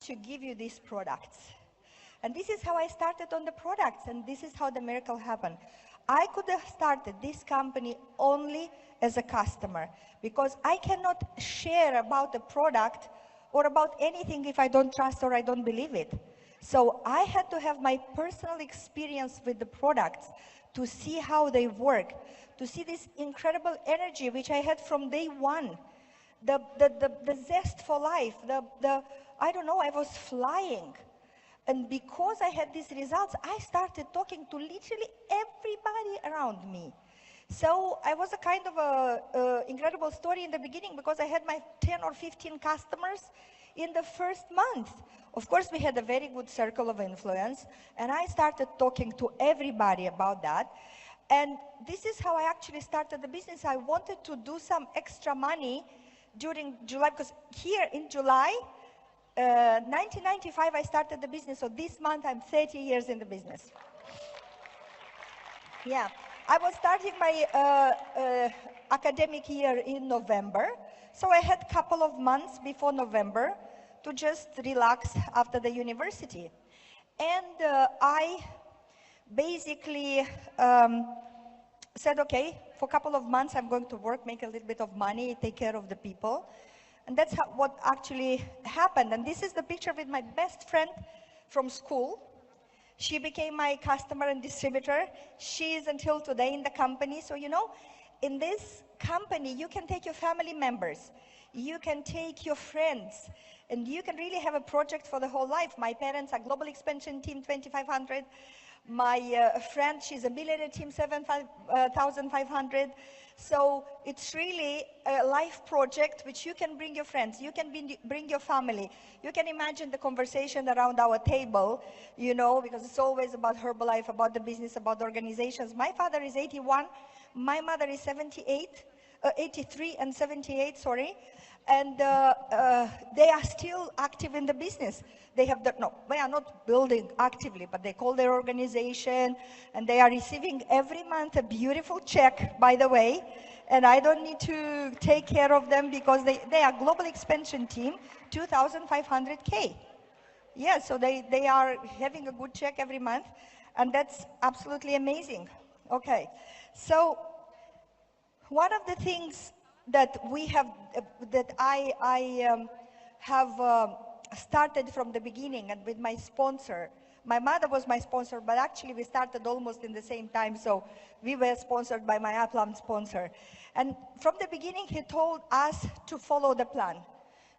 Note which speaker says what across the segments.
Speaker 1: to give you these products. And this is how I started on the products, and this is how the miracle happened. I could have started this company only as a customer, because I cannot share about the product or about anything if I don't trust or I don't believe it. So I had to have my personal experience with the products to see how they work, to see this incredible energy which I had from day one, the zest for life, I don't know, I was flying. And because I had these results, I started talking to literally everybody around me. So I was a kind of a incredible story in the beginning, because I had my 10 or 15 customers in the first month. Of course, we had a very good circle of influence, and I started talking to everybody about that. And this is how I actually started the business. I wanted to do some extra money during July, because here in July, 1995, I started the business. So this month, I'm 30 years in the business. Yeah, I was starting my academic year in November. So I had a couple of months before November to just relax after the university. And I basically said, okay, for a couple of months I'm going to work, make a little bit of money, take care of the people. And that's what actually happened. And this is the picture with my best friend from school. She became my customer and distributor. She is until today in the company. So, you know, in this company, you can take your family members, you can take your friends, and you can really have a project for the whole life. My parents are Global Expansion Team 2500. My friend, she's a Millionaire Team 7500. So it's really a life project which you can bring your friends, you can bring your family. You can imagine the conversation around our table, you know, because it's always about Herbalife, about the business, about the organizations. My father is 81, my mother is 83 and 78, sorry. And they are still active in the business. They have no, they are not building actively, but they call their organization, and they are receiving every month a beautiful check, by the way. And I don't need to take care of them, because they are Global Expansion Team, 2,500K. Yeah, so they are having a good check every month, and that's absolutely amazing. Okay, so one of the things that we have, that I have started from the beginning, and with my sponsor. My mother was my sponsor, but actually we started almost in the same time, so we were sponsored by my upline sponsor. And from the beginning, he told us to follow the plan.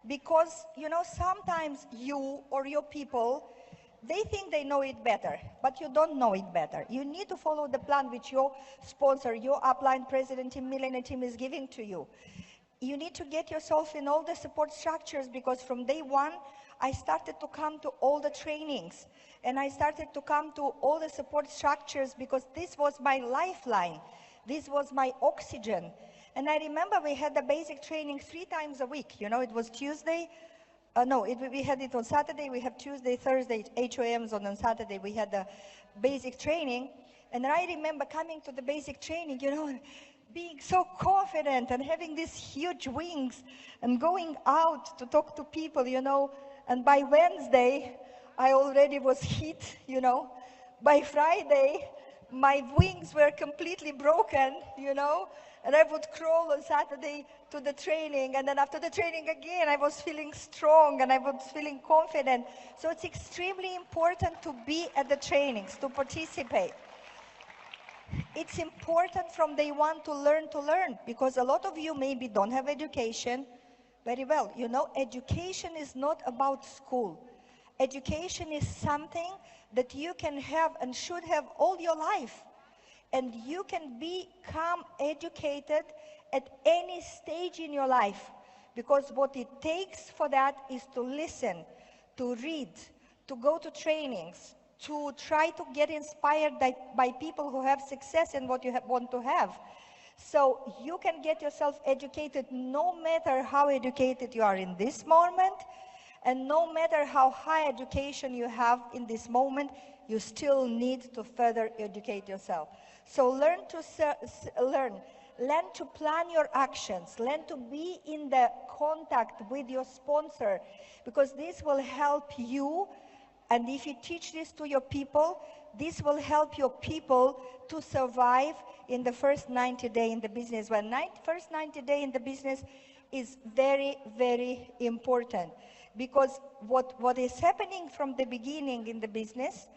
Speaker 1: Because, you know, sometimes you or your people, they think they know it better, but you don't know it better. You need to follow the plan which your sponsor, your upline president team, millionaire team is giving to you. You need to get yourself in all the support structures, because from day one, I started to come to all the trainings, and I started to come to all the support structures, because this was my lifeline. This was my oxygen. And I remember we had the basic training 3 times a week. You know, it was Tuesday. We had it on Saturday. We have Tuesday, Thursday, HOMs on Saturday. We had the basic training. And I remember coming to the basic training, you know, being so confident and having these huge wings and going out to talk to people, you know. And by Wednesday, I already was hit, you know. By Friday, my wings were completely broken, you know. And I would crawl on Saturday to the training. And then after the training again, I was feeling strong and I was feeling confident. So it's extremely important to be at the trainings, to participate. It's important from day one to learn, because a lot of you maybe don't have education. Very well, you know, education is not about school. Education is something that you can have and should have all your life. And you can become educated at any stage in your life, because what it takes for that is to listen, to read, to go to trainings, to try to get inspired by people who have success in what you want to have. So you can get yourself educated no matter how educated you are in this moment, and no matter how high education you have in this moment, you still need to further educate yourself. So learn to learn. Learn to plan your actions. Learn to be in the contact with your sponsor, because this will help you. And if you teach this to your people, this will help your people to survive in the first 90 days in the business. Well, first 90 days in the business is very, very important, because what is happening from the beginning in the business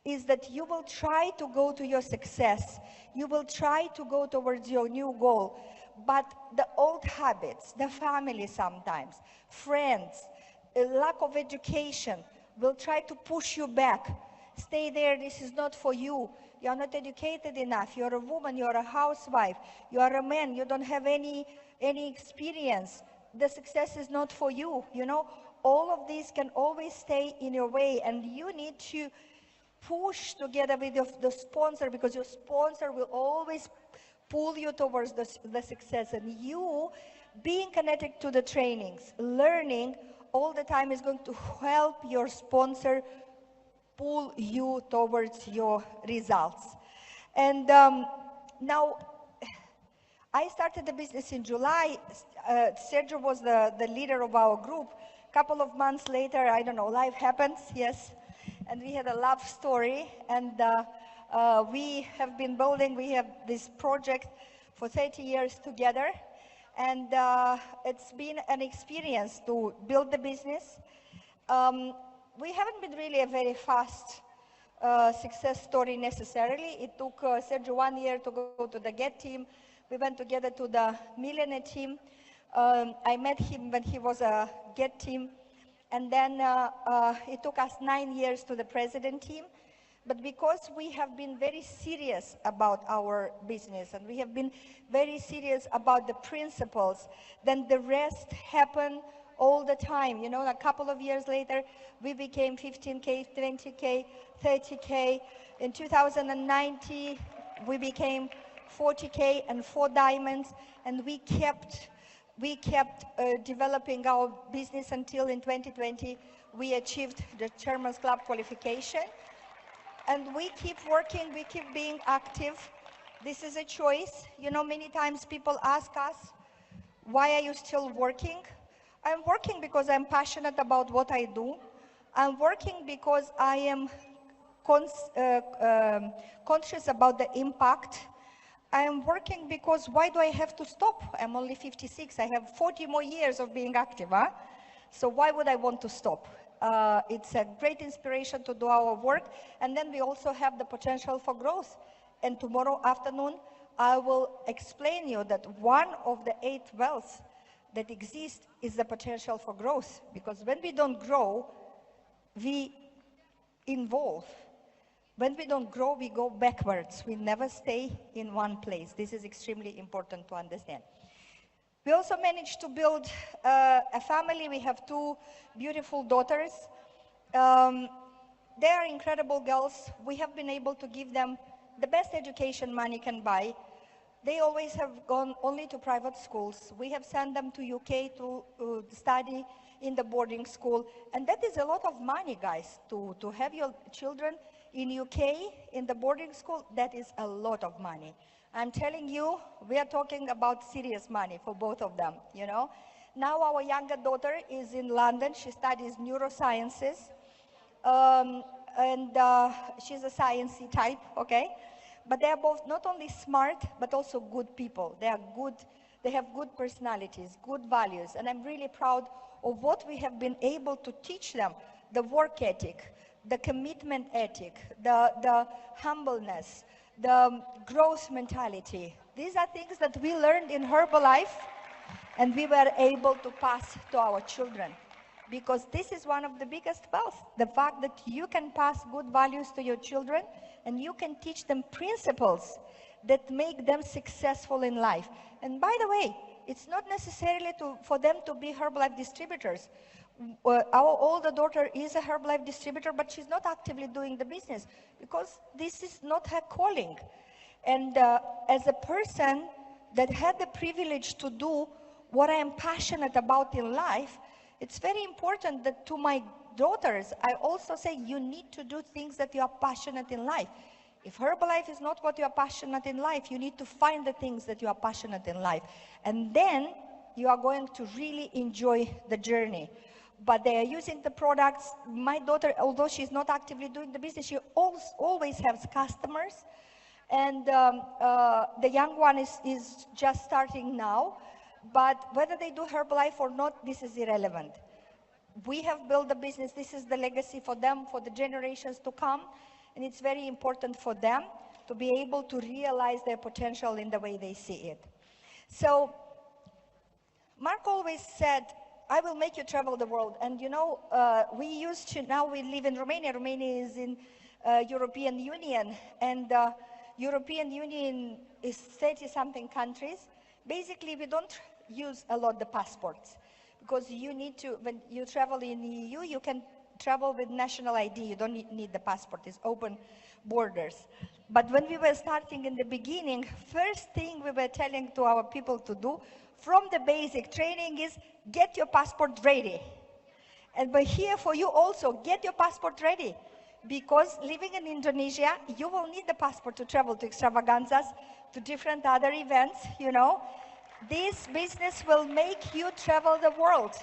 Speaker 1: is that you will try to go to your success. You will try to go towards your new goal. But the old habits, the family sometimes, friends, a lack of education will try to push you back. Stay there, this is not for you. You're not educated enough. You're a woman, you're a housewife, you are a man, you don't have any experience. The success is not for you, you know. All of these can always stay in your way, and you need to push together with the sponsor, because your sponsor will always pull you towards the success. And you being connected to the trainings, learning all the time is going to help your sponsor pull you towards your results. And now, I started the business in July. Sergio was the leader of our group. A couple of months later, I don't know, life happens, yes. And we had a love story, and we have been building, we have this project for 30 years together. And it's been an experience to build the business. We haven't been really a very fast success story necessarily. It took Sergio 1 year to go to the GET team. We went together to the Millionaire team. I met him when he was a GET team. And then it took us 9 years to the President team. But because we have been very serious about our business, and we have been very serious about the principles, then the rest happened all the time. You know, a couple of years later, we became 15K, 20K, 30K. In 2019, we became 40K and 4 diamonds, and we kept developing our business until in 2020, we achieved the Chairman's Club qualification. And we keep working, we keep being active. This is a choice. You know, many times people ask us, why are you still working? I'm working because I'm passionate about what I do. I'm working because I am conscious about the impact. I'm working because why do I have to stop? I'm only 56. I have 40 more years of being active. Huh? So why would I want to stop? It's a great inspiration to do our work. And then we also have the potential for growth. And tomorrow afternoon, I will explain you that one of the 8 wealths that exist is the potential for growth. Because when we don't grow, we evolve. When we don't grow, we go backwards. We never stay in one place. This is extremely important to understand. We also managed to build a family. We have 2 beautiful daughters. They are incredible girls. We have been able to give them the best education money can buy. They always have gone only to private schools. We have sent them to UK to study in the boarding school. And that is a lot of money, guys, to have your children in UK, in the boarding school. That is a lot of money. I'm telling you, we are talking about serious money for both of them, you know. Now our younger daughter is in London. She studies neurosciences. She's a sciencey type, okay? But they are both not only smart, but also good people. They are good, they have good personalities, good values. And I'm really proud of what we have been able to teach them. The work ethic, the commitment ethic, the humbleness, the growth mentality. These are things that we learned in Herbalife, and we were able to pass to our children. Because this is one of the biggest wealth, the fact that you can pass good values to your children, and you can teach them principles that make them successful in life. And by the way, it's not necessarily for them to be Herbalife distributors. Our older daughter is a Herbalife distributor, but she's not actively doing the business because this is not her calling. And as a person that had the privilege to do what I am passionate about in life, it's very important that to my daughters, I also say you need to do things that you are passionate in life. If Herbalife is not what you are passionate in life, you need to find the things that you are passionate in life. And then you are going to really enjoy the journey. But they are using the products. My daughter, although she's not actively doing the business, she always has customers. And the young one is just starting now. But whether they do Herbalife or not, this is irrelevant. We have built a business. This is the legacy for them, for the generations to come. And it's very important for them to be able to realize their potential in the way they see it. So Mark always said, I will make you travel the world. And you know, now we live in Romania. Romania is in European Union. And European Union is 30-something countries. Basically, we don't use a lot the passports. Because you need to, when you travel in the EU, you can travel with national ID. You don't need the passport. It's open borders. But when we were starting in the beginning, first thing we were telling to our people to do from the basic training is get your passport ready. And but here for you also, get your passport ready. Because living in Indonesia, you will need the passport to travel to extravaganzas, to different other events, you know. This business will make you travel the world.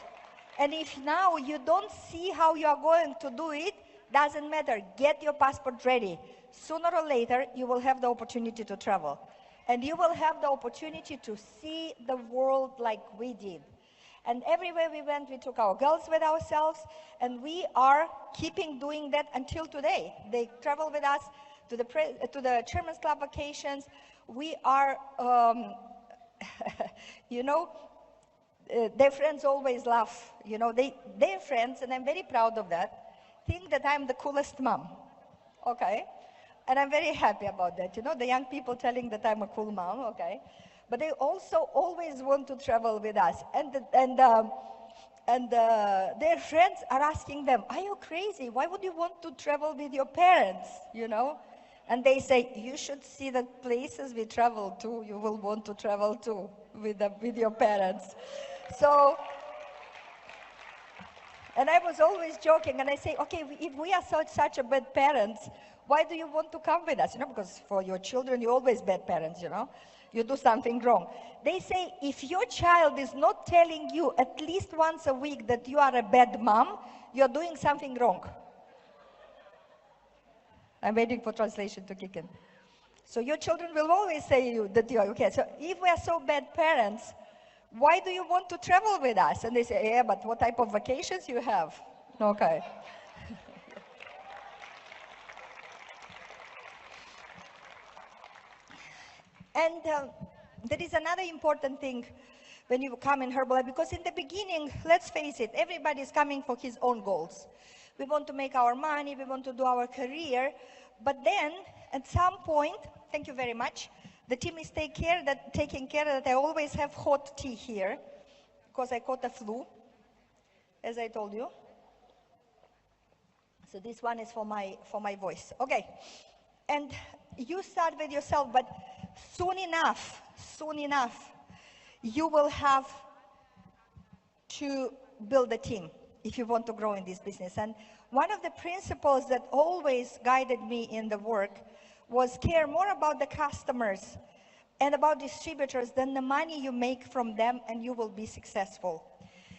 Speaker 1: And if now you don't see how you are going to do it, doesn't matter. Get your passport ready. Sooner or later, you will have the opportunity to travel. And you will have the opportunity to see the world like we did. And everywhere we went, we took our girls with ourselves, and we are keeping doing that until today. They travel with us to the Chairman's Club vacations. We are, you know, their friends always laugh. You know, their friends, and I'm very proud of that, think that I'm the coolest mom. Okay? And I'm very happy about that. You know, the young people telling that I'm a cool mom, okay? But they also always want to travel with us. And their friends are asking them, are you crazy? Why would you want to travel with your parents, you know? And they say, you should see the places we travel to. You will want to travel to with your parents. So, and I was always joking, and I say, okay, if we are such a bad parents, why do you want to come with us? You know, because for your children, you're always bad parents, you know. You do something wrong. They say, if your child is not telling you at least once a week that you are a bad mom, you're doing something wrong. I'm waiting for translation to kick in. So your children will always say that you are okay. So if we are so bad parents, why do you want to travel with us? And they say, yeah, but what type of vacations you have? Okay. And there is another important thing when you come in Herbalife, because in the beginning, let's face it, everybody is coming for his own goals. We want to make our money, we want to do our career, but then at some point, thank you very much, the team is taking care that I always have hot tea here, because I caught the flu, as I told you. So this one is for my voice. Okay, and you start with yourself, but soon enough, you will have to build a team if you want to grow in this business. And one of the principles that always guided me in the work was care more about the customers and about distributors than the money you make from them, and you will be successful.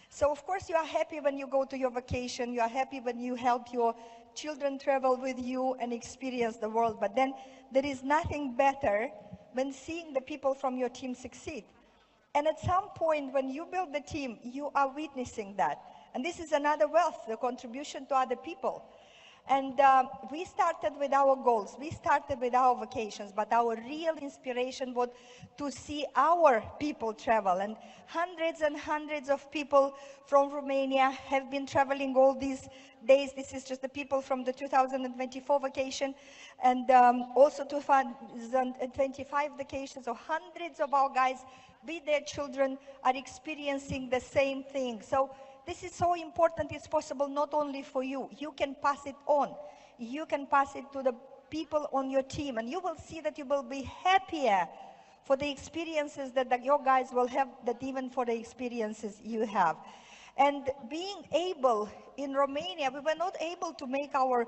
Speaker 1: So of course you are happy when you go to your vacation, you are happy when you help your children travel with you and experience the world, but then there is nothing better when seeing the people from your team succeed. And at some point when you build the team, you are witnessing that. And this is another wealth, the contribution to other people. And we started with our goals, we started with our vacations, but our real inspiration was to see our people travel. And hundreds of people from Romania have been traveling all these days. This is just the people from the 2024 vacation, and also 2025 vacation. So hundreds of our guys with their children are experiencing the same thing. So this is so important. It's possible not only for you. You can pass it on. You can pass it to the people on your team, and you will see that you will be happier for the experiences that your guys will have, that even for the experiences you have. And being able, in Romania, we were not able to make our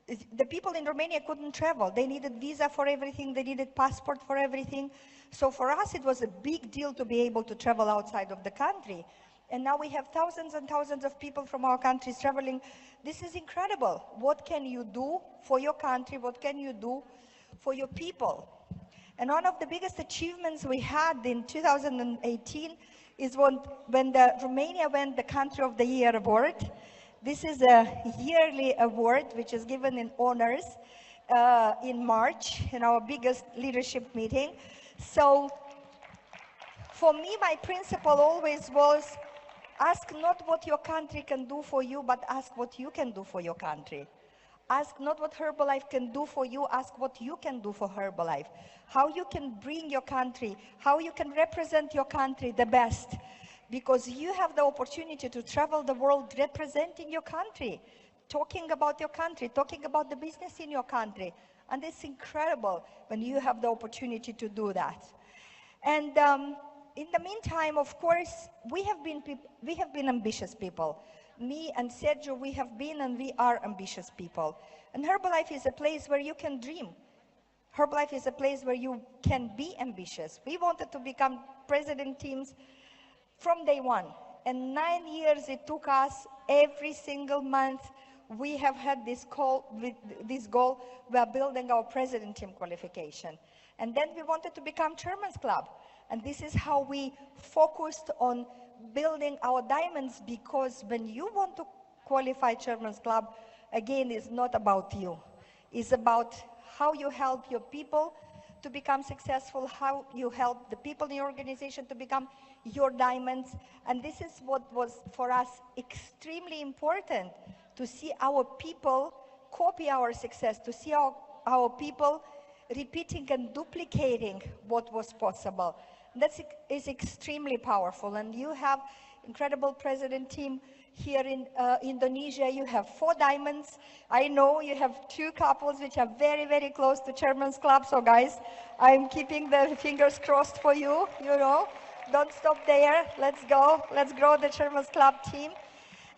Speaker 1: the people in Romania couldn't travel. They needed visa for everything. They needed passport for everything. So for us, it was a big deal to be able to travel outside of the country. And now we have thousands and thousands of people from our countries traveling. This is incredible. What can you do for your country? What can you do for your people? And one of the biggest achievements we had in 2018 is when Romania won the Country of the Year award. This is a yearly award which is given in honors in March in our biggest leadership meeting. So for me, my principle always was ask not what your country can do for you, but ask what you can do for your country. Ask not what Herbalife can do for you, ask what you can do for Herbalife. How you can bring your country, how you can represent your country the best. Because you have the opportunity to travel the world representing your country, talking about your country, talking about the business in your country. And it's incredible when you have the opportunity to do that. And in the meantime, of course, we have been ambitious people. Me and Sergio, we have been and we are ambitious people. And Herbalife is a place where you can dream. Herbalife is a place where you can be ambitious. We wanted to become president teams from day one. And 9 years it took us. Every single month we have had this goal. We are building our president team qualification. And then we wanted to become Chairman's Club. And this is how we focused on building our diamonds, because when you want to qualify Chairman's Club, again, it's not about you. It's about how you help your people to become successful, how you help the people in your organization to become your diamonds. And this is what was for us extremely important, to see our people copy our success, to see our people repeating and duplicating what was possible. That is extremely powerful. And you have incredible president team here in Indonesia. You have 4 diamonds. I know you have 2 couples which are very, very close to Chairman's Club. So guys, I'm keeping the fingers crossed for you, you know. Don't stop there. Let's go. Let's grow the Chairman's Club team.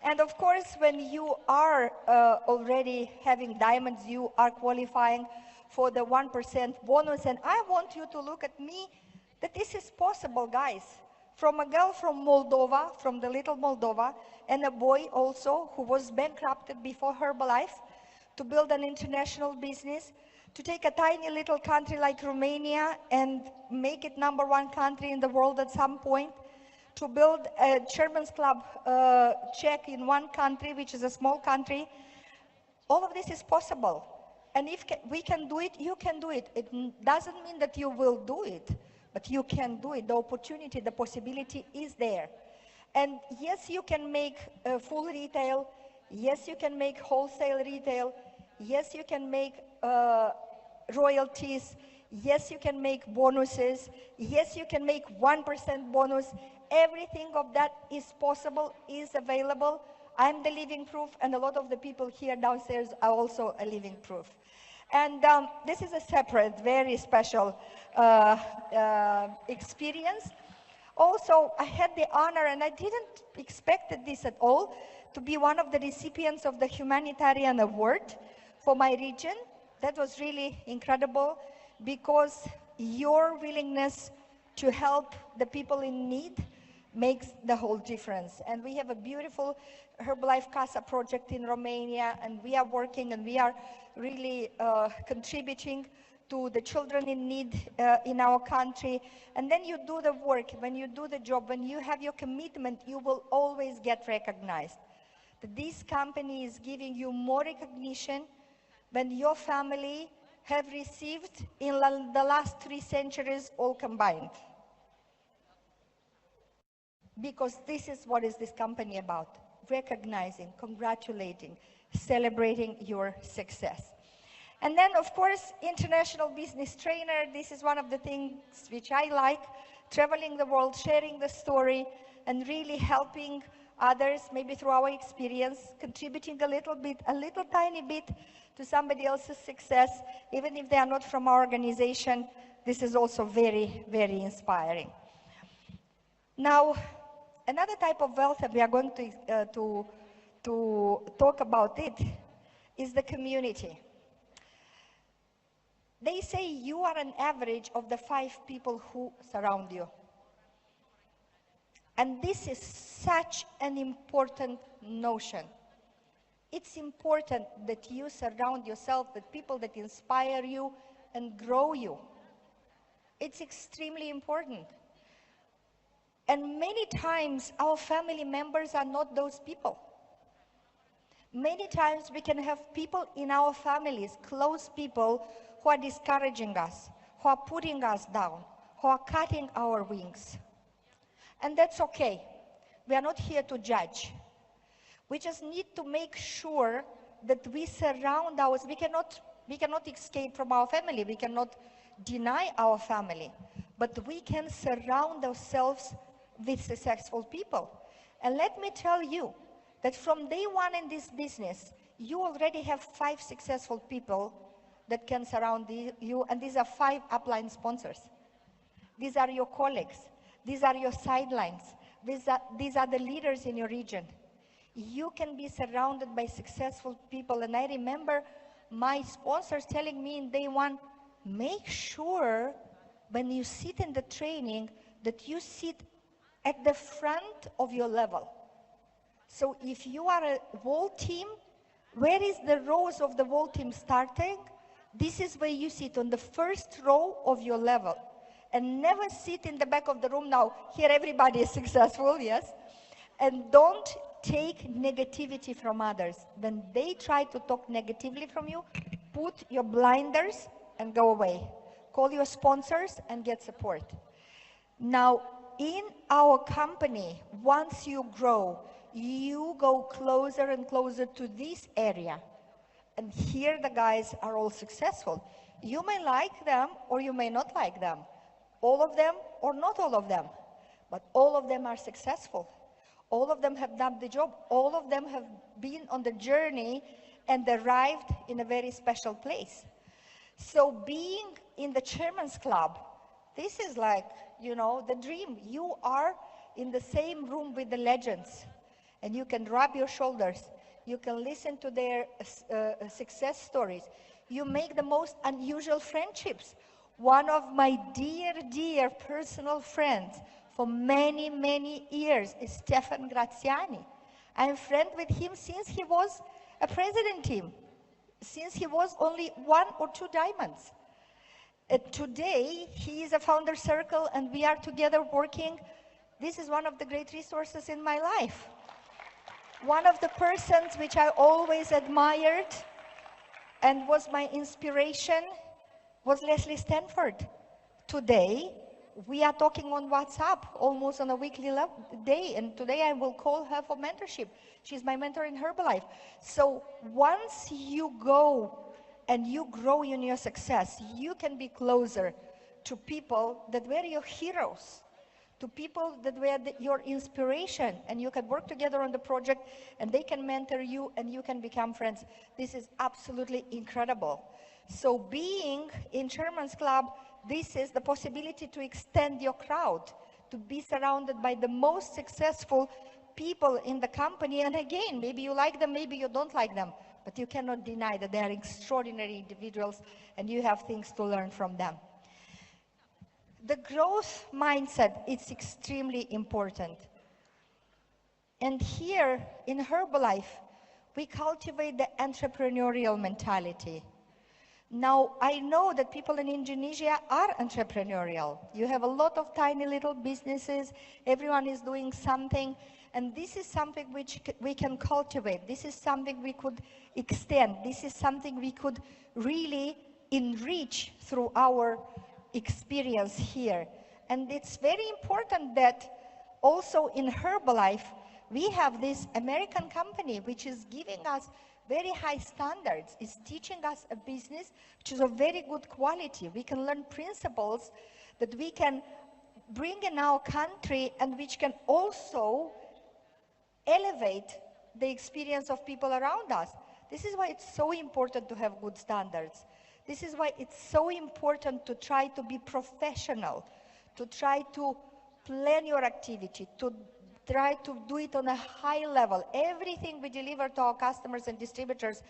Speaker 1: And of course, when you are already having diamonds, you are qualifying for the 1% bonus. And I want you to look at me, that this is possible, guys. From a girl from Moldova, from the little Moldova, and a boy also who was bankrupted before Herbalife, to build an international business, to take a tiny little country like Romania and make it #1 country in the world at some point, to build a Chairman's Club Czech in one country, which is a small country. All of this is possible. And if we can do it, you can do it. It doesn't mean that you will do it, but you can do it. The opportunity, the possibility is there. And yes, you can make full retail. Yes, you can make wholesale retail. Yes, you can make royalties. Yes, you can make bonuses. Yes, you can make 1% bonus. Everything of that is possible, is available. I'm the living proof, and a lot of the people here downstairs are also a living proof. And this is a separate, very special experience. Also, I had the honor, and I didn't expect this at all, to be one of the recipients of the Humanitarian Award for my region. That was really incredible, because your willingness to help the people in need makes the whole difference. And we have a beautiful Herbalife Casa project in Romania, and we are working and we are really contributing to the children in need in our country. And then you do the work, when you do the job, when you have your commitment, you will always get recognized. This company is giving you more recognition than your family have received in the last 3 centuries all combined. Because this is what is this company about: recognizing, congratulating, celebrating your success. And then, of course, international business trainer. This is one of the things which I like, traveling the world, sharing the story, and really helping others, maybe through our experience, contributing a little bit, a little tiny bit to somebody else's success, even if they are not from our organization. This is also very, very inspiring. Now, another type of wealth that we are going to talk about it is the community. They say you are an average of the 5 people who surround you. And this is such an important notion. It's important that you surround yourself with people that inspire you and grow you. It's extremely important. And many times our family members are not those people. Many times we can have people in our families, close people, who are discouraging us, who are putting us down, who are cutting our wings. And that's okay. We are not here to judge. We just need to make sure that we surround ourselves. We cannot escape from our family. We cannot deny our family. But we can surround ourselves with successful people. And let me tell you that from day one in this business, you already have 5 successful people that can surround you, and these are 5 upline sponsors. These are your colleagues. These are your sidelines. These are the leaders in your region. You can be surrounded by successful people. And I remember my sponsors telling me in day one, make sure when you sit in the training that you sit at the front of your level. So if you are a wall team, where is the rows of the wall team starting? This is where you sit, on the first row of your level. And never sit in the back of the room. Now, here everybody is successful, yes? And don't take negativity from others. When they try to talk negatively from you, put your blinders and go away. Call your sponsors and get support. Now, in our company, once you grow, you go closer and closer to this area. And here the guys are all successful. You may like them or you may not like them. All of them or not all of them. But all of them are successful. All of them have done the job. All of them have been on the journey and arrived in a very special place. So being in the Chairman's Club, this is like, you know, the dream. You are in the same room with the legends. And you can rub your shoulders. You can listen to their success stories. You make the most unusual friendships. One of my dear, dear personal friends for many, many years is Stefan Graziani. I'm friend with him since he was a president team, since he was only 1 or 2 diamonds. Today, he is a founder circle and we are together working. This is one of the great resources in my life. One of the persons which I always admired and was my inspiration was Leslie Stanford. Today, we are talking on WhatsApp almost on a weekly day, and today I will call her for mentorship. She's my mentor in Herbalife. So once you go and you grow in your success, you can be closer to people that were your heroes, to people that were your inspiration, and you can work together on the project and they can mentor you and you can become friends. This is absolutely incredible. So being in Chairman's Club, this is the possibility to extend your crowd, to be surrounded by the most successful people in the company. And again, maybe you like them, maybe you don't like them, but you cannot deny that they are extraordinary individuals and you have things to learn from them. The growth mindset is extremely important. And here in Herbalife, we cultivate the entrepreneurial mentality. Now, I know that people in Indonesia are entrepreneurial. You have a lot of tiny little businesses, everyone is doing something, and this is something which we can cultivate. This is something we could extend. This is something we could really enrich through our experience here. And it's very important that also in Herbalife, we have this American company which is giving us very high standards, is teaching us a business which is of very good quality. We can learn principles that we can bring in our country and which can also elevate the experience of people around us. This is why it's so important to have good standards. This is why it's so important to try to be professional, to try to plan your activity, to try to do it on a high level. Everything we deliver to our customers and distributors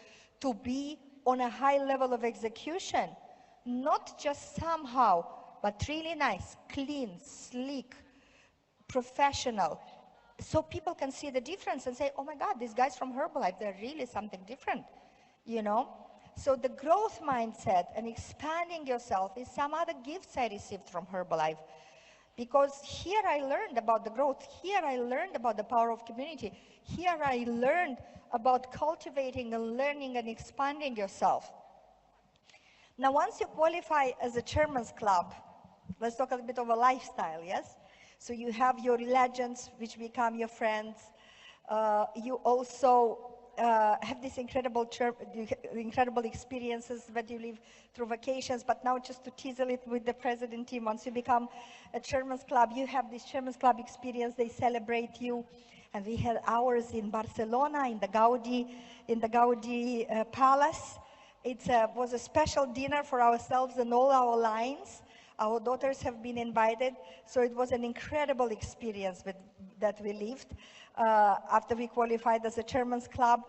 Speaker 1: to be on a high level of execution. not just somehow, but really nice, clean, sleek, professional. So people can see the difference and say, oh my God, these guys from Herbalife, they're really something different, you know? So the growth mindset and expanding yourself is some other gifts I received from Herbalife. Because here I learned about the growth. Here I learned about the power of community. Here I learned about cultivating and learning and expanding yourself. Now, once you qualify as a Chairman's Club, let's talk a bit of a lifestyle, yes? So you have your legends, which become your friends. You also have these incredible experiences that you live through vacations. But now, just to tease a little with the president team, once you become a Chairman's Club, you have this Chairman's Club experience. They celebrate you. And we had ours in Barcelona, in the Gaudi Palace. It was a special dinner for ourselves and all our lines. Our daughters have been invited, so it was an incredible experience that we lived after we qualified as a Chairman's Club.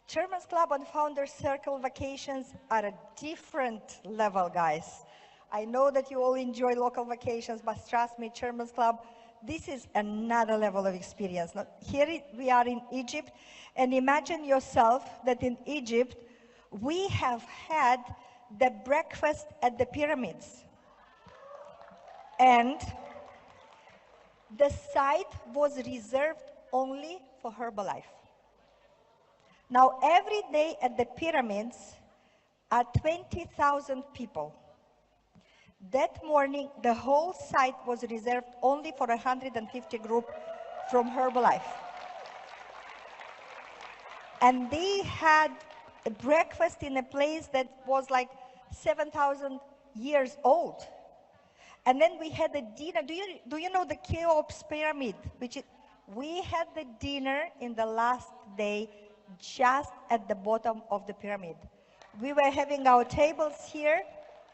Speaker 1: Chairman's Club and Founders Circle vacations are a different level, guys. I know that you all enjoy local vacations, but trust me, Chairman's Club, this is another level of experience. Now, here we are in Egypt, and imagine yourself that in Egypt, we have had the breakfast at the pyramids. And the site was reserved only for Herbalife. Now, every day at the pyramids are 20,000 people. That morning, the whole site was reserved only for 150 group from Herbalife. And they had a breakfast in a place that was like 7,000 years old. And then we had a dinner. Do you know the Cheops pyramid? We had the dinner in the last day just at the bottom of the pyramid. We were having our tables here,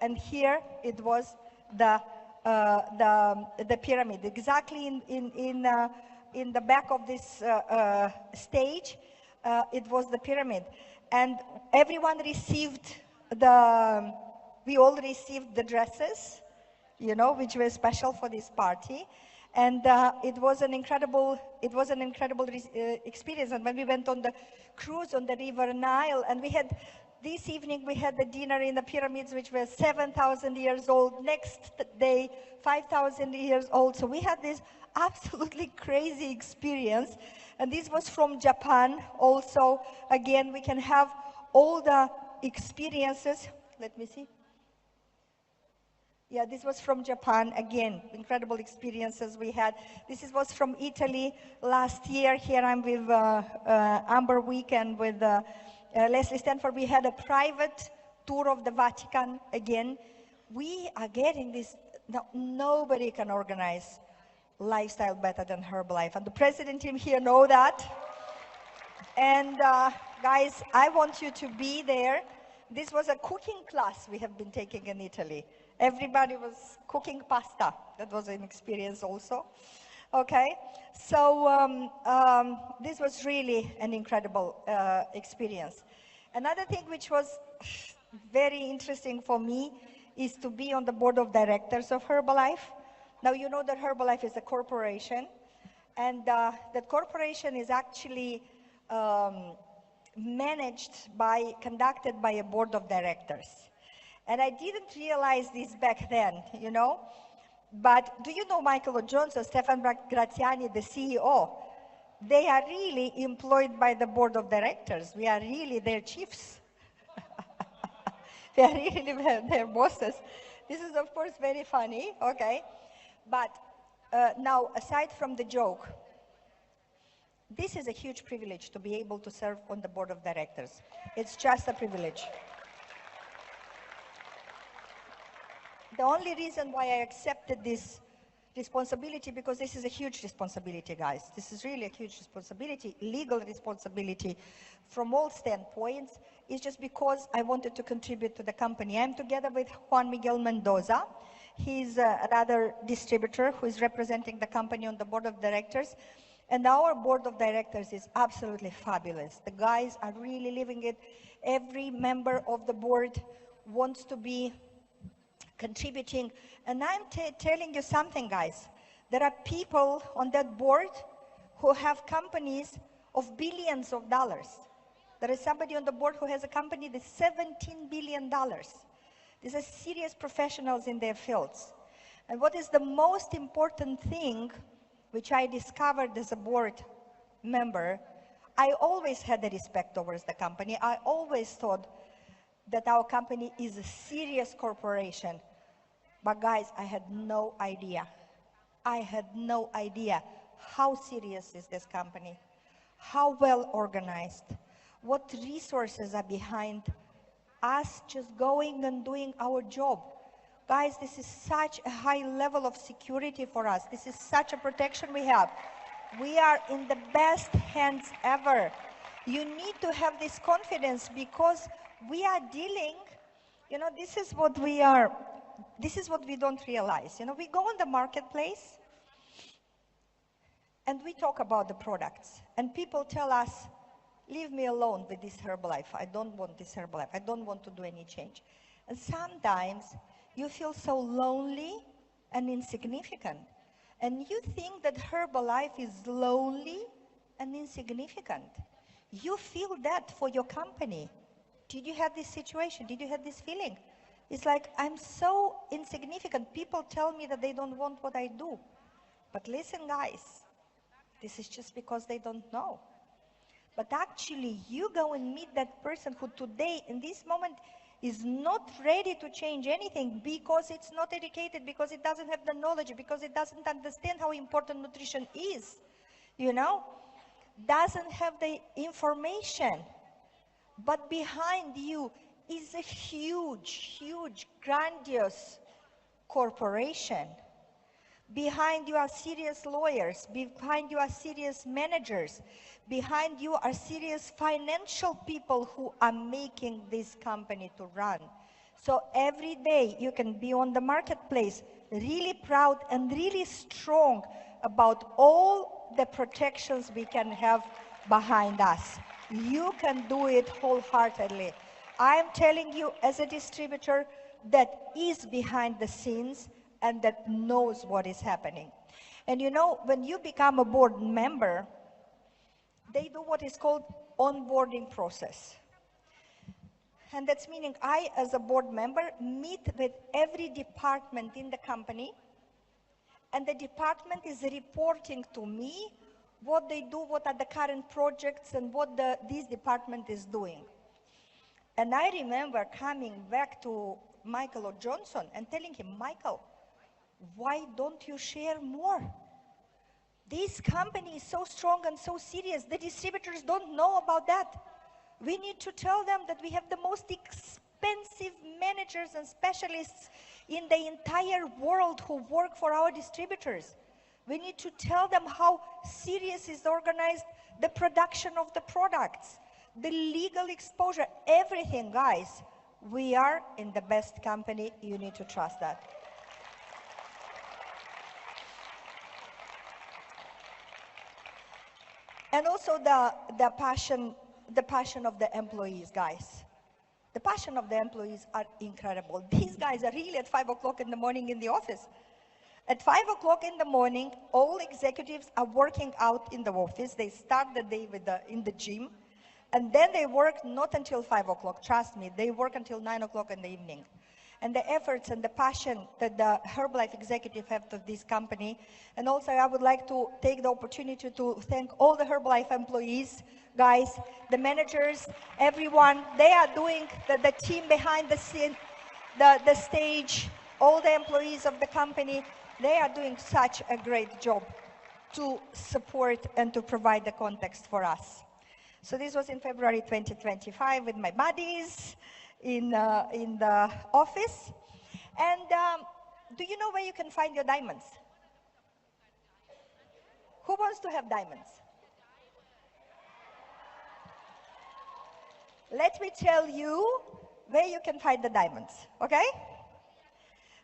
Speaker 1: and here it was the pyramid. Exactly in the back of this stage, it was the pyramid. And everyone received we all received the dresses, you know, which were special for this party. And it was an incredible experience. And when we went on the cruise on the River Nile, and this evening we had the dinner in the pyramids, which were 7,000 years old. Next day, 5,000 years old. So we had this absolutely crazy experience. And this was from Japan also. Again, we can have all the experiences. Let me see. Yeah, this was from Japan. Again, incredible experiences we had. This was from Italy last year. Here I'm with Amber Week and with Leslie Stanford. We had a private tour of the Vatican again. We are getting this. Now, nobody can organize lifestyle better than Herbalife. And the president team here know that. And guys, I want you to be there. This was a cooking class we have been taking in Italy. Everybody was cooking pasta. That was an experience also. Okay, so this was really an incredible experience. Another thing which was very interesting for me is to be on the board of directors of Herbalife. Now, you know that Herbalife is a corporation, and that corporation is actually conducted by a board of directors. And I didn't realize this back then, you know. But do you know Michael O'Jones or Stefan Graziani, the CEO? They are really employed by the board of directors. We are really their chiefs. They are really their bosses. This is, of course, very funny, okay? But now, aside from the joke, this is a huge privilege to be able to serve on the board of directors. It's just a privilege. The only reason why I accepted this responsibility, because this is a huge responsibility, guys. This is really a huge responsibility, legal responsibility from all standpoints, is just because I wanted to contribute to the company. I'm together with Juan Miguel Mendoza. He's another distributor who is representing the company on the board of directors. And our board of directors is absolutely fabulous. The guys are really living it. Every member of the board wants to be contributing. And I'm telling you something, guys. There are people on that board who have companies of billions of dollars. There is somebody on the board who has a company that's $17 billion. These are serious professionals in their fields. And what is the most important thing, which I discovered as a board member, I always had a respect towards the company. I always thought that our company is a serious corporation. But guys, I had no idea. I had no idea how serious is this company, how well organized, what resources are behind us just going and doing our job. Guys, this is such a high level of security for us. This is such a protection we have. We are in the best hands ever. You need to have this confidence because we are dealing, you know, this is what we don't realize. You know, we go on the marketplace and we talk about the products and people tell us, leave me alone with this Herbalife. I don't want this Herbalife. I don't want to do any change. And sometimes you feel so lonely and insignificant. And you think that Herbalife is lonely and insignificant. You feel that for your company. Did you have this situation? Did you have this feeling? It's like, I'm so insignificant. People tell me that they don't want what I do. But listen, guys, this is just because they don't know. But actually, you go and meet that person who today, in this moment, is not ready to change anything because it's not educated, because it doesn't have the knowledge, because it doesn't understand how important nutrition is, you know, doesn't have the information. But behind you is a huge, huge, grandiose corporation. Behind you are serious lawyers. Behind you are serious managers. Behind you are serious financial people who are making this company to run. So every day you can be on the marketplace really proud and really strong about all the protections we can have behind us. You can do it wholeheartedly. I am telling you as a distributor that is behind the scenes and that knows what is happening. And you know, when you become a board member, they do what is called onboarding process. And that's meaning I, as a board member, meet with every department in the company, and the department is reporting to me what they do, what are the current projects, and what this department is doing. And I remember coming back to Michael O'Johnson and telling him, Michael, why don't you share more? This company is so strong and so serious. The distributors don't know about that. We need to tell them that we have the most expensive managers and specialists in the entire world who work for our distributors. We need to tell them how serious is organized the production of the products, the legal exposure, everything, guys. We are in the best company. You need to trust that. And also the passion of the employees, guys. The passion of the employees are incredible. These guys are really at 5 o'clock in the morning in the office. At 5 o'clock in the morning, all executives are working out in the office. They start the day in the gym, and then they work not until 5 o'clock. Trust me, they work until 9 o'clock in the evening. And the efforts and the passion that the Herbalife executive have to this company. And also I would like to take the opportunity to thank all the Herbalife employees, guys, the managers, everyone. They are doing the team behind the scene, the stage, all the employees of the company. They are doing such a great job to support and to provide the context for us. So this was in February 2025 with my buddies in the office. And do you know where you can find your diamonds? Who wants to have diamonds? Let me tell you where you can find the diamonds, okay?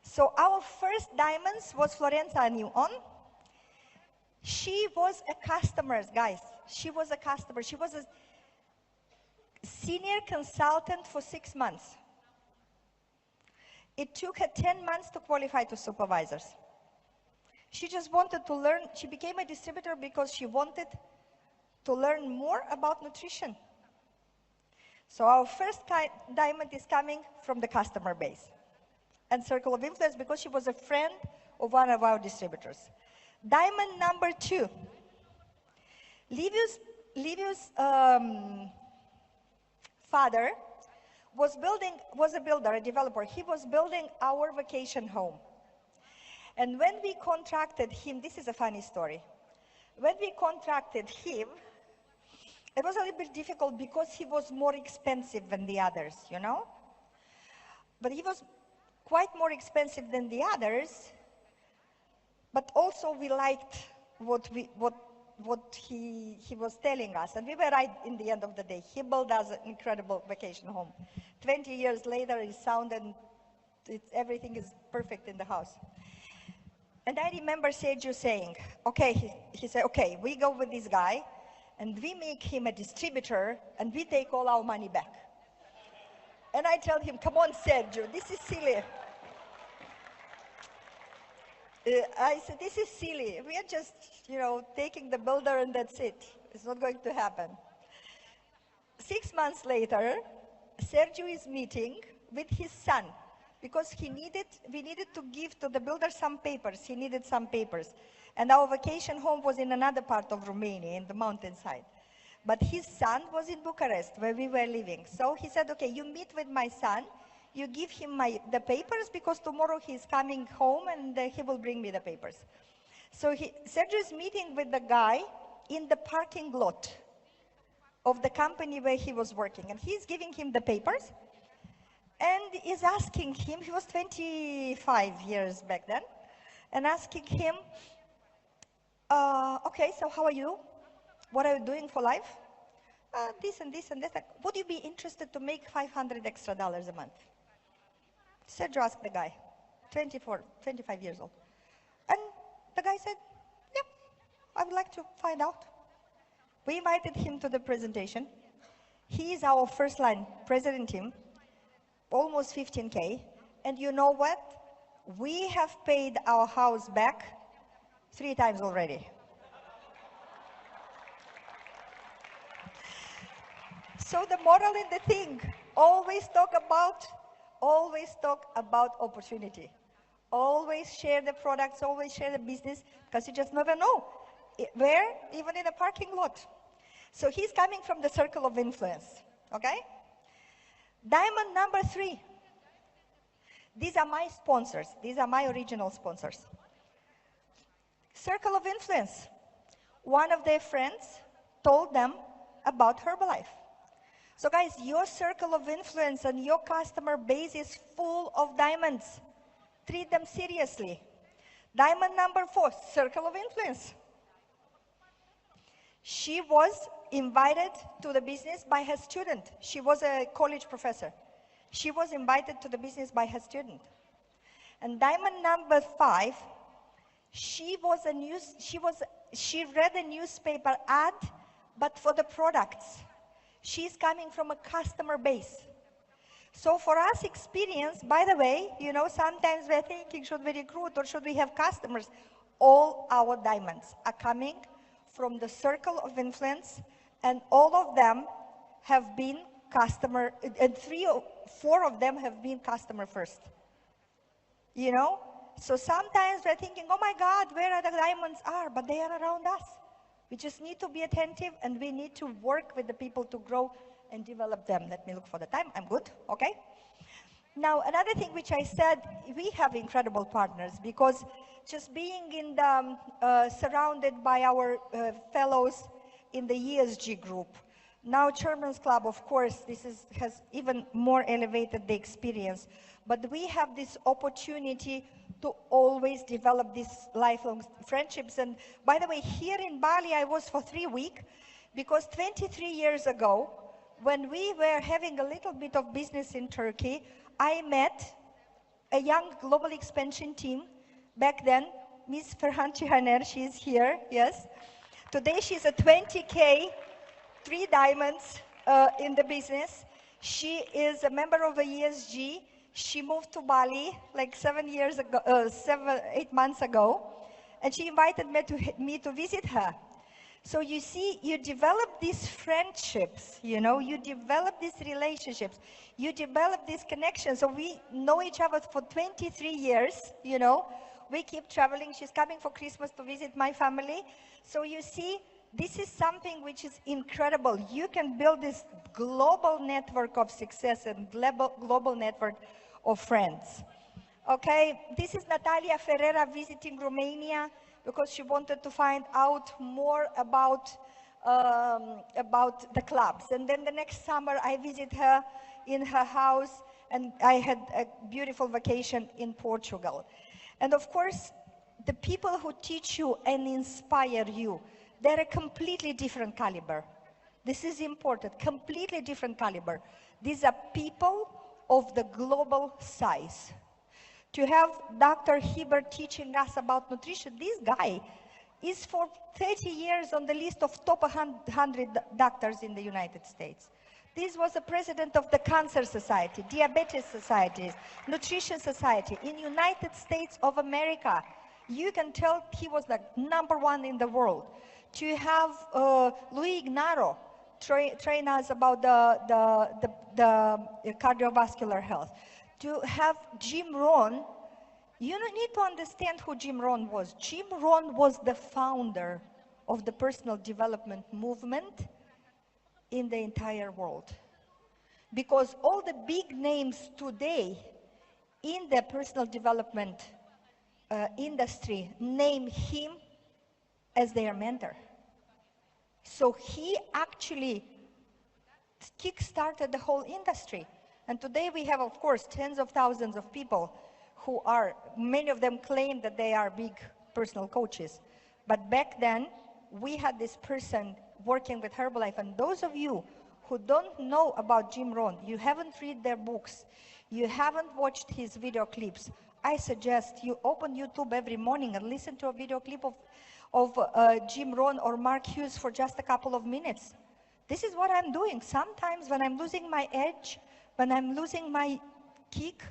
Speaker 1: So our first diamonds was Florenza Anuon. She was a customer, guys. She was a customer. She was a senior consultant for 6 months. It took her 10 months to qualify to supervisors. She just wanted to learn. She became a distributor because she wanted to learn more about nutrition. So our first diamond is coming from the customer base and circle of influence because she was a friend of one of our distributors. Diamond number 2. Liviu's father was a builder, a developer. He was building our vacation home. And when we contracted him, this is a funny story. When we contracted him, it was a little bit difficult because he was more expensive than the others, you know? But he was quite more expensive than the others, but also we liked what he was telling us. And we were right in the end of the day. He built us an incredible vacation home. 20 years later, it's sound and everything is perfect in the house. And I remember Sergio saying, okay, he said, okay, we go with this guy and we make him a distributor and we take all our money back. And I tell him, come on, Sergio, this is silly. I said, this is silly. We are just, taking the builder and that's it. It's not going to happen. 6 months later, Sergio is meeting with his son because we needed to give to the builder some papers. He needed some papers. And our vacation home was in another part of Romania, in the mountainside. But his son was in Bucharest, where we were living. So he said, okay, you meet with my son, you give him the papers because tomorrow he's coming home and he will bring me the papers. So Sergio is meeting with the guy in the parking lot of the company where he was working. And he's giving him the papers and is asking him, he was 25 years back then, and asking him, okay, so how are you? What are you doing for life? This and this and that. Would you be interested to make $500 extra a month? Sergio asked the guy, 25 years old. And the guy said, yeah, I would like to find out. We invited him to the presentation. He is our first line president team, almost 15K. And you know what? We have paid our house back 3 times already. So the moral in the thing, always talk about opportunity. Always share the products, always share the business, because you just never know. Where? Even in a parking lot. So he's coming from the circle of influence, okay? Diamond number 3. These are my sponsors. These are my original sponsors. Circle of influence. One of their friends told them about Herbalife. So guys, your circle of influence and your customer base is full of diamonds. Treat them seriously. Diamond number 4, circle of influence. She was invited to the business by her student. She was a college professor. She was invited to the business by her student. And diamond number 5, she read a newspaper ad, but for the products. She's coming from a customer base. So for us experience, by the way, sometimes we're thinking, should we recruit or should we have customers? All our diamonds are coming from the circle of influence, and all of them have been customer, and 3 or 4 of them have been customer first. So sometimes we're thinking, oh my God, where are the diamonds are? But they are around us. We just need to be attentive and we need to work with the people to grow and develop them. Let me look for the time. I'm good, okay? Now, another thing which I said, we have incredible partners because just being in the, surrounded by our fellows in the ESG group. Now, Chairman's Club, of course, has even more elevated the experience. But we have this opportunity to always develop these lifelong friendships. And by the way, here in Bali, I was for 3 weeks because 23 years ago, when we were having a little bit of business in Turkey, I met a young global expansion team. Back then, Ms. Ferhan Cihaner, she's here, yes. Today, she's a 20K, 3 diamonds in the business. She is a member of the ESG. She moved to Bali like 8 months ago, and she invited me to visit her. So you see, you develop these friendships, you know, you develop these relationships, you develop these connections. So we know each other for 23 years, you know. We keep traveling. She's coming for Christmas to visit my family. So you see, this is something which is incredible. You can build this global network of success and global network of friends. Okay, this is Natalia Ferreira visiting Romania because she wanted to find out more about the clubs. And then the next summer I visit her in her house, and I had a beautiful vacation in Portugal. And of course, the people who teach you and inspire you, they're a completely different caliber. This is important, completely different caliber. These are people of the global size. To have Dr. Hibbert teaching us about nutrition, this guy is for 30 years on the list of top 100 doctors in the United States. This was the president of the Cancer Society, Diabetes Society, Nutrition Society in United States of America. You can tell he was the #1 in the world. To have Luis Ignaro train us about the cardiovascular health. To have Jim Rohn, you need to understand who Jim Rohn was. Jim Rohn was the founder of the personal development movement in the entire world. Because all the big names today in the personal development industry name him as their mentor. So he actually kick-started the whole industry. And today we have, of course, tens of thousands of people who are, many of them claim that they are big personal coaches. But back then, we had this person working with Herbalife. And those of you who don't know about Jim Rohn, you haven't read their books, you haven't watched his video clips, I suggest you open YouTube every morning and listen to a video clip of Jim Rohn or Mark Hughes for just a couple of minutes. This is what I'm doing. Sometimes when I'm losing my edge, when I'm losing my kick,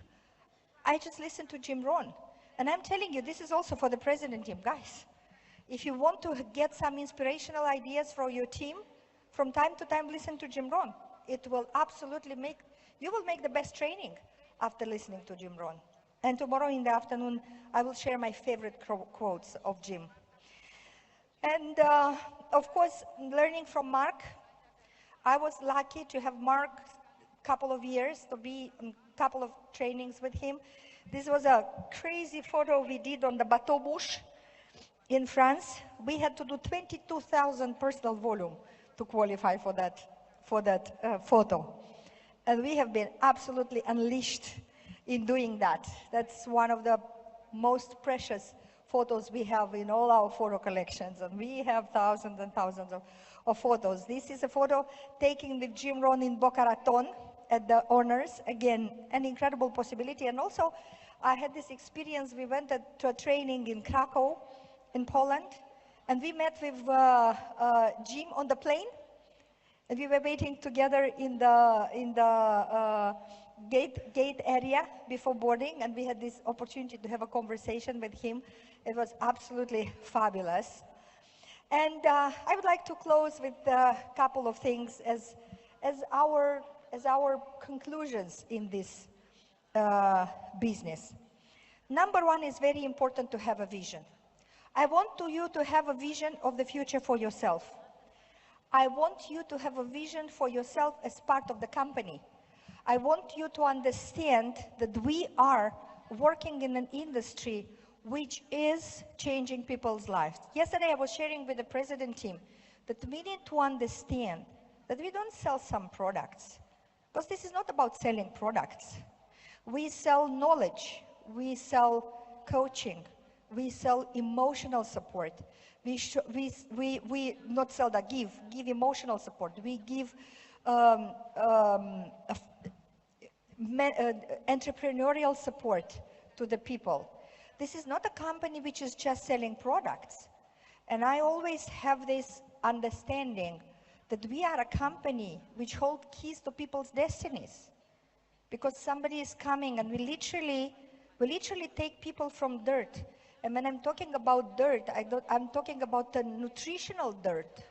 Speaker 1: I just listen to Jim Rohn. And I'm telling you, this is also for the president team. Guys, if you want to get some inspirational ideas for your team, from time to time, listen to Jim Rohn. It will absolutely you will make the best training after listening to Jim Rohn. And tomorrow in the afternoon, I will share my favorite quotes of Jim. And of course, learning from Mark, I was lucky to have Mark couple of years, to be in a couple of trainings with him. This was a crazy photo we did on the Bateau Bouche in France. We had to do 22,000 personal volume to qualify for that photo. And we have been absolutely unleashed in doing that. That's one of the most precious photos we have in all our photo collections. And we have thousands and thousands of photos. This is a photo taken with Jim Rohn in Boca Raton at the Honors. Again, an incredible possibility. And also, I had this experience. We went to a training in Krakow, in Poland, and we met with Jim on the plane. And we were waiting together in the gate area before boarding, and we had this opportunity to have a conversation with him. It was absolutely fabulous. And I would like to close with a couple of things as our conclusions in this business. Number one is very important to have a vision. I want you to have a vision of the future for yourself. I want you to have a vision for yourself as part of the company. I want you to understand that we are working in an industry which is changing people's lives. Yesterday I was sharing with the president team that we need to understand that we don't sell some products, because this is not about selling products. We sell knowledge, we sell coaching, we sell emotional support. We not sell that, give emotional support. We give entrepreneurial support to the people. This is not a company which is just selling products. And I always have this understanding that we are a company which holds keys to people's destinies. because somebody is coming, and we literally take people from dirt. And when I'm talking about dirt, I'm talking about the nutritional dirt.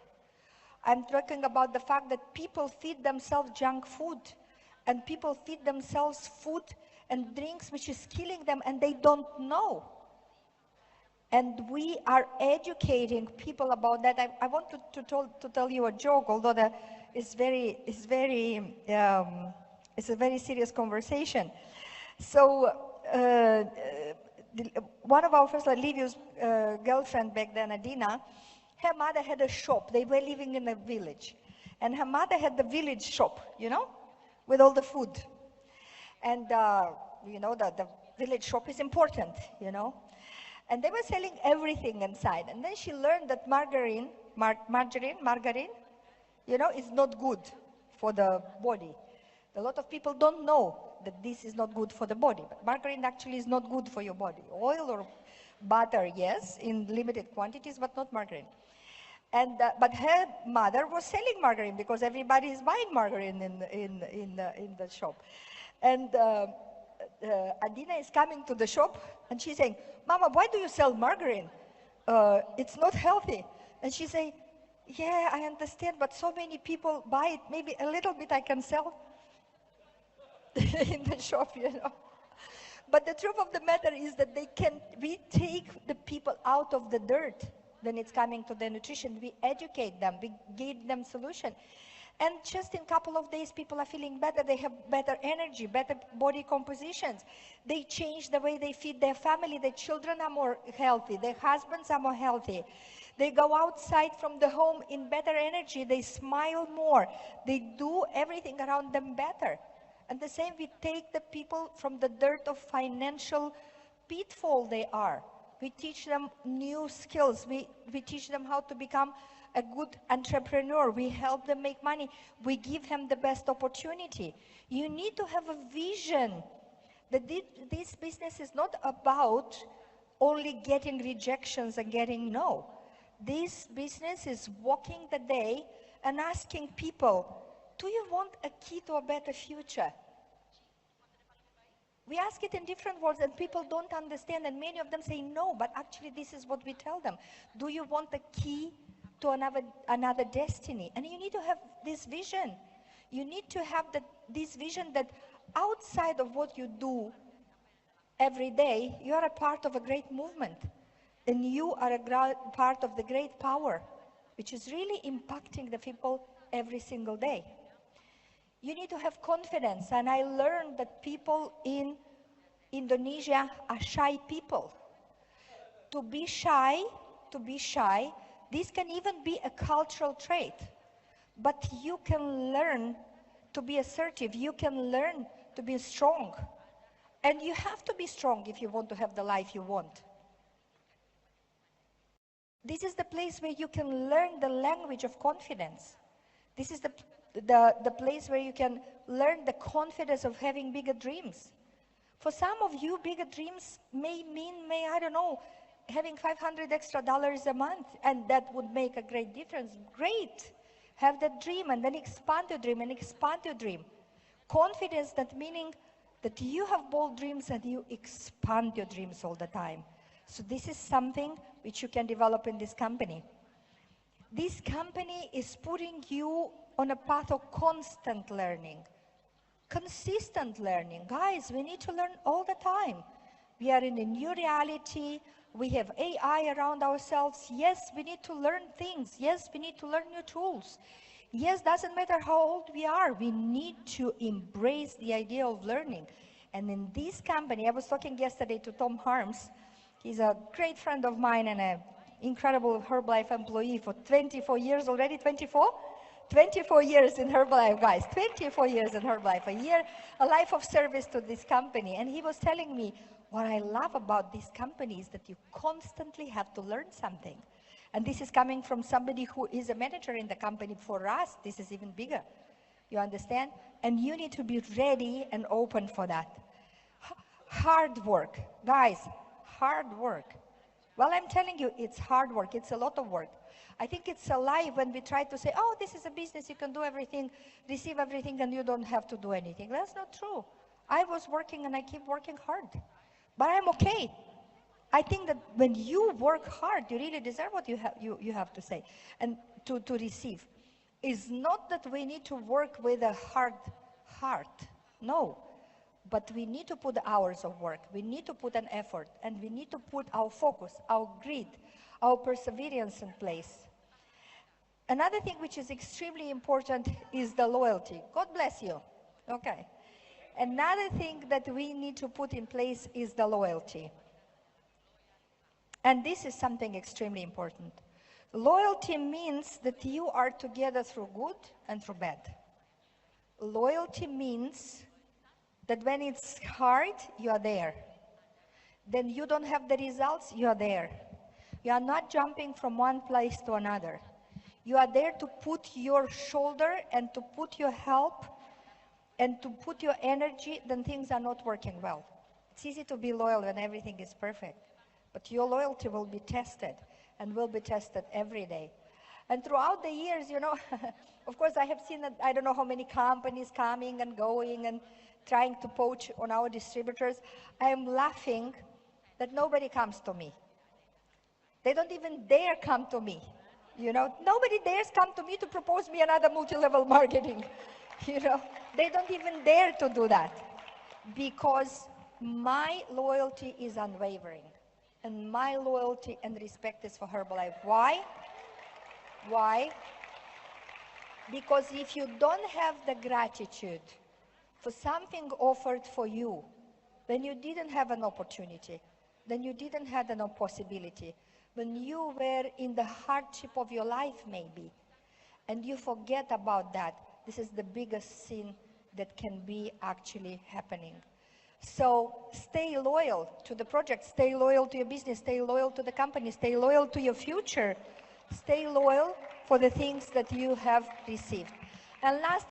Speaker 1: I'm talking about the fact that people feed themselves junk food, and people feed themselves food and drinks which is killing them, and they don't know. And we are educating people about that. I want to tell you a joke, although it's a very serious conversation. So one of our first, Liviu's girlfriend back then, Adina, her mother had a shop. They were living in a village. And her mother had the village shop, you know, with all the food. And, you know, the village shop is important, you know. And they were selling everything inside. And then she learned that margarine, you know, is not good for the body. A lot of people don't know that this is not good for the body. But margarine actually is not good for your body. Oil or butter, yes, in limited quantities, but not margarine. And but her mother was selling margarine because everybody is buying margarine in the shop. And Adina is coming to the shop and she's saying, "Mama, why do you sell margarine? It's not healthy." And she saying, "Yeah, I understand, but so many people buy it. Maybe a little bit I can sell in the shop, you know." But the truth of the matter is that we take the people out of the dirt when it's coming to their nutrition. We educate them, we give them solution. And just in a couple of days, people are feeling better. They have better energy, better body compositions. They change the way they feed their family. Their children are more healthy. Their husbands are more healthy. They go outside from the home in better energy. They smile more. They do everything around them better. And the same, we take the people from the dirt of financial pitfall they are. We teach them new skills. We teach them how to become a good entrepreneur. We help them make money. We give them the best opportunity. You need to have a vision that this business is not about only getting rejections and getting no. This business is walking the day and asking people, do you want a key to a better future? We ask it in different words and people don't understand, and many of them say no, but actually this is what we tell them. Do you want a key to another destiny? And you need to have this vision. You need to have this vision that outside of what you do every day, you are a part of a great movement. And you are a part of the great power, which is really impacting the people every single day. You need to have confidence. And I learned that people in Indonesia are shy people. To be shy, this can even be a cultural trait. But you can learn to be assertive. You can learn to be strong. And you have to be strong if you want to have the life you want. This is the place where you can learn the language of confidence. This is the place where you can learn the confidence of having bigger dreams. For some of you, bigger dreams may mean, I don't know, having $500 extra a month, and that would make a great difference. Great. Have that dream and then expand your dream and expand your dream. Confidence, that meaning that you have bold dreams and you expand your dreams all the time. So this is something which you can develop in this company. This company is putting you on a path of constant learning, consistent learning. Guys, we need to learn all the time. We are in a new reality. We have AI around ourselves. Yes, we need to learn things. Yes, we need to learn new tools. Yes, doesn't matter how old we are. We need to embrace the idea of learning. And in this company, I was talking yesterday to Tom Harms. He's a great friend of mine and an incredible Herbalife employee for 24 years already. 24? 24 years in Herbalife, guys. 24 years in Herbalife. A life of service to this company. And he was telling me, what I love about this company is that you constantly have to learn something. And this is coming from somebody who is a manager in the company. For us, this is even bigger. You understand? And you need to be ready and open for that. Hard work. Guys, hard work. Well, I'm telling you, it's hard work. It's a lot of work. I think it's a lie when we try to say, oh, this is a business, you can do everything, receive everything, and you don't have to do anything. That's not true. I was working and I keep working hard, but I'm okay. I think that when you work hard, you really deserve what you have to say and to receive. It's not that we need to work with a hard heart, no. But we need to put the hours of work, we need to put an effort, and we need to put our focus, our grit, our perseverance in place. Another thing which is extremely important is the loyalty. God bless you. Okay. Another thing that we need to put in place is the loyalty. And this is something extremely important. Loyalty means that you are together through good and through bad. Loyalty means that when it's hard, you are there. Then you don't have the results, you are there. You are not jumping from one place to another. You are there to put your shoulder and to put your help and to put your energy when things are not working well. It's easy to be loyal when everything is perfect, but your loyalty will be tested and will be tested every day. And throughout the years, you know, of course I have seen that I don't know how many companies coming and going and trying to poach on our distributors. I am laughing that nobody comes to me. They don't even dare come to me. You know, nobody dares come to me to propose me another multi-level marketing. You know, they don't even dare to do that because my loyalty is unwavering and my loyalty and respect is for Herbalife. Why? Why? Because if you don't have the gratitude for something offered for you, when you didn't have an opportunity, then you didn't have a possibility, when you were in the hardship of your life maybe, and you forget about that, this is the biggest sin that can be actually happening. So stay loyal to the project, stay loyal to your business, stay loyal to the company, stay loyal to your future, stay loyal for the things that you have received. And last